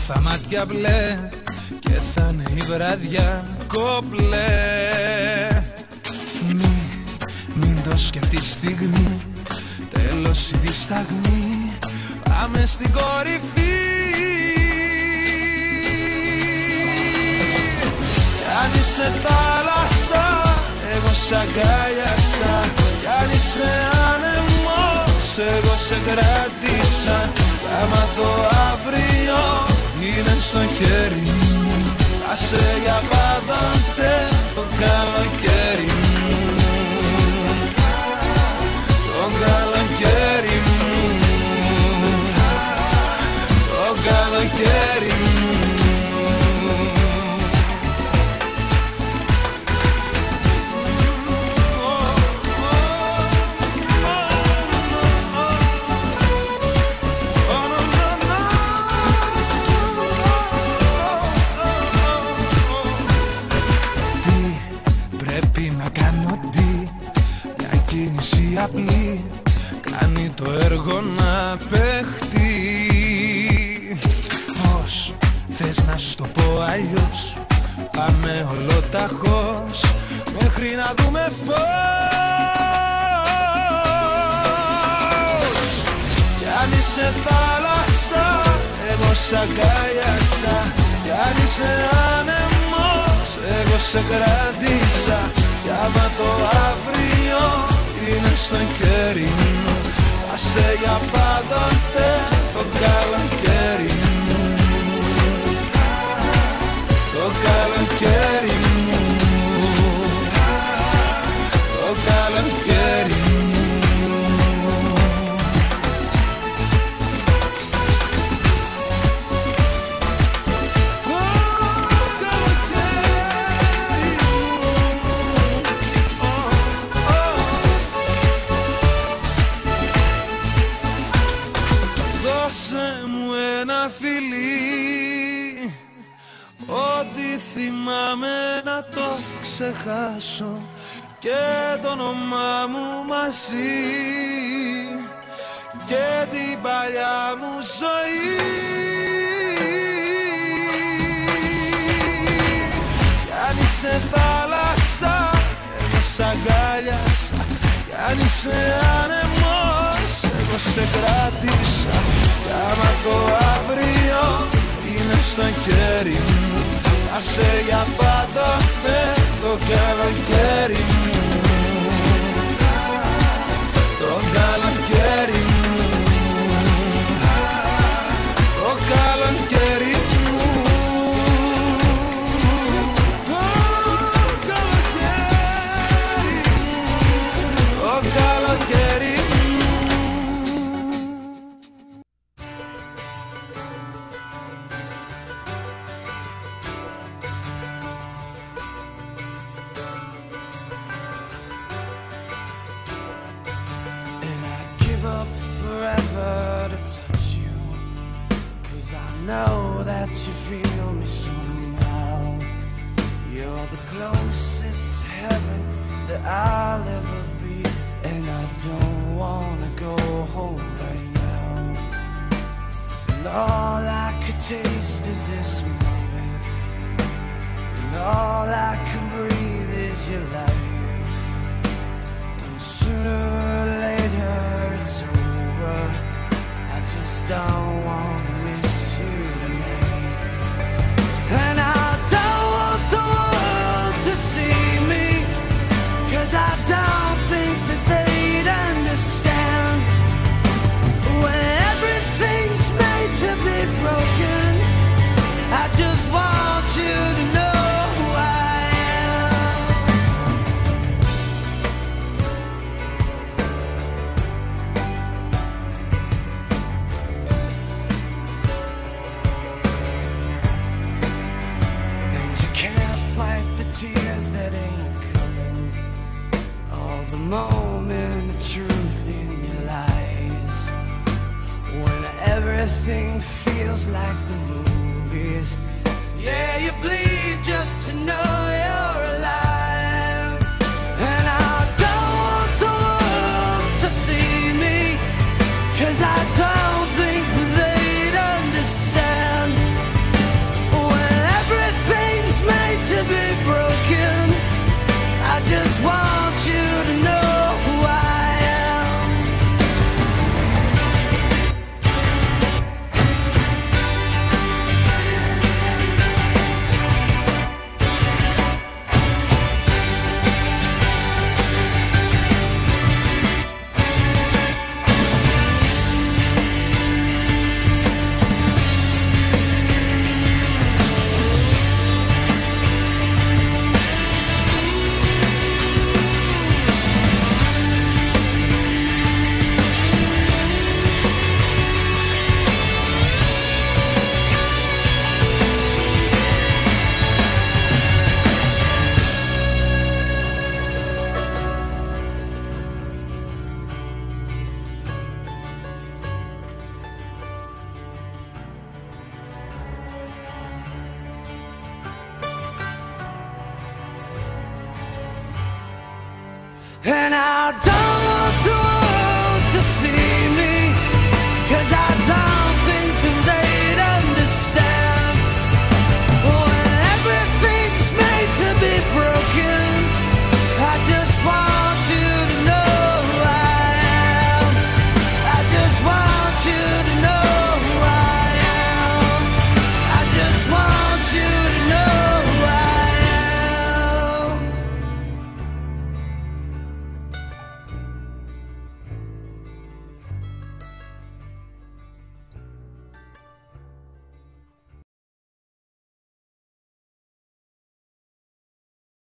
θα μάτια μπλε και θα είναι η βραδιά κομπλέ. Μην το σκεφτείς στιγμή, τέλος η δισταγμή, πάμε στην κορυφή. Κι αν είσαι θάλασσα, εγώ σ' αγκάλιασα. Κι αν είσαι άνεμος, εγώ σε κράτησα. Άμα το αύριο είναι στο χέρι μου, άσε για πάντοτε το καλοκαίρι μου. Το καλοκαίρι μου, το καλοκαίρι μου. Απλή κάνει το έργο να παιχτεί. Πώς θες να σου το πω αλλιώς, πάμε ολοταχώς μέχρι να δούμε φως. Κι αν είσαι θάλασσα, εγώ σ' αγκάλιασα. Κι αν είσαι άνεμος, εγώ σε κράτησα. Κι άμα το αύριο είναι στο χέρι μου, άσε για πάντοτε το καλοκαίρι μου. Το καλοκαίρι μου, το καλοκαίρι μου. Θυμάμαι να το ξεχάσω και το όνομά μου μαζί και την παλιά μου ζωή. Κι αν είσαι θάλασσα, εγώ σ' αγκάλιασα. Κι αν είσαι άνεμος, εγώ σε κράτησα. Κι άμα το αύριο είναι στο χέρι μου, άσε για πάντοτε το καλοκαίρι μου. Το καλοκαίρι μου, το καλοκαίρι μου. Το καλοκαίρι μου, το καλοκαίρι μου. Know that you feel me somehow. You're the closest to heaven that I'll ever be, and I don't wanna go home right now. And all I could taste is this moment, and all I can breathe is your life. And sooner or later it's over. I just don't wanna miss you tonight. And I don't want the world to see me, 'cause I don't think that they'd understand. When everything's made to be broken, I just want you to know who I am. Tears that ain't coming, all the moment of truth in your lies. When everything feels like the movies, yeah, you bleed.